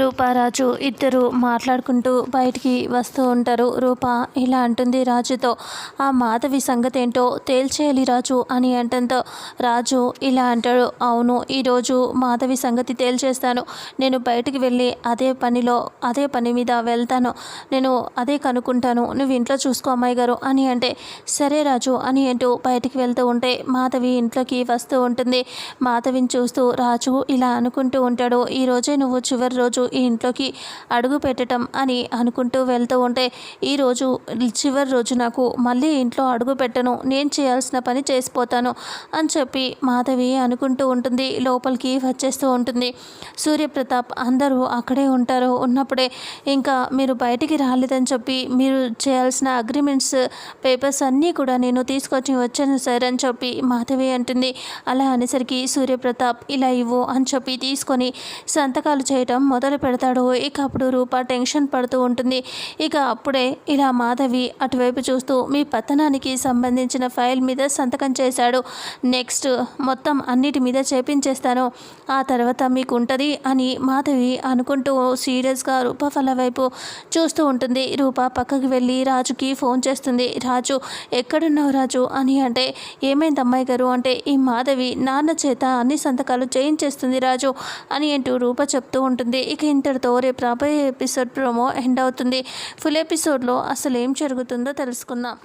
రూప రాజు ఇద్దరు మాట్లాడుకుంటూ బయటికి వస్తూ ఉంటారు. రూప ఇలా అంటుంది రాజుతో, ఆ మాధవి సంగతి ఏంటో తేల్చేయాలి రాజు అని అంటంతో రాజు ఇలా అంటాడు, అవును ఈరోజు మాధవి సంగతి తేల్చేస్తాను. నేను బయటికి వెళ్ళి అదే పని మీద వెళ్తాను. నేను అదే కనుక్కుంటాను. నువ్వు ఇంట్లో చూసుకో అమ్మాయి గారు అని అంటే, సరే రాజు అని అంటూ బయటికి వెళ్తూ ఉంటే మాధవి ఇంట్లోకి వస్తూ ఉంటుంది. మాధవిని చూస్తూ రాజు ఇలా అనుకుంటూ ఉంటాడు, ఈరోజే నువ్వు చివరి రోజు ఈ ఇంట్లోకి అడుగు పెట్టడం అని అనుకుంటూ వెళ్తూ ఉంటే, ఈరోజు చివరి రోజు నాకు మళ్ళీ ఇంట్లో అడుగు పెట్టను, నేను చేయాల్సిన పని చేసిపోతాను అని చెప్పి మాధవి అనుకుంటూ ఉంటుంది. లోపలికి వచ్చేస్తూ ఉంటుంది. సూర్యప్రతాప్ అందరూ అక్కడే ఉంటారు. ఉన్నప్పుడే ఇంకా మీరు బయటికి రాలేదని చెప్పి మీరు చేయాల్సిన అగ్రిమెంట్స్ పేపర్స్ అన్నీ కూడా నేను తీసుకొచ్చి వచ్చాను సార్ అని చెప్పి మాధవి అంటుంది. అలా అనేసరికి సూర్యప్రతాప్ ఇలా ఇవ్వు అని చెప్పి తీసుకొని సంతకాలు చేయటం మొదలు పెడతాడు. ఇక అప్పుడు రూప టెన్షన్ పడుతూ ఉంటుంది. ఇక అప్పుడే ఇలా మాధవి అటువైపు చూస్తూ, మీ పతనానికి సంబంధించిన ఫైల్ మీద సంతకం చేశాడు, నెక్స్ట్ మొత్తం అన్నిటి మీద చేపించేస్తాను, ఆ తర్వాత మీకు ఉంటుంది అని మాధవి అనుకుంటూ సీరియస్గా రూప వాళ్ళ వైపు చూస్తూ ఉంటుంది. రూప పక్కకి వెళ్ళి రాజుకి ఫోన్ చేస్తుంది. రాజు ఎక్కడున్నావు రాజు అని అంటే, ఏమైంది అమ్మాయి గారు అంటే, ఈ మాధవి నాన్న చేత అన్ని సంతకాలు చేయించేస్తుంది రాజు అని అంటూ రూప చెప్తూ ఉంటుంది. ఇక ఇంతటితో రేపు రాబోయే ఎపిసోడ్ ప్రోమో ఎండ్ అవుతుంది. ఫుల్ ఎపిసోడ్లో అసలు ఏం జరుగుతుందో తెలుసుకుందాం.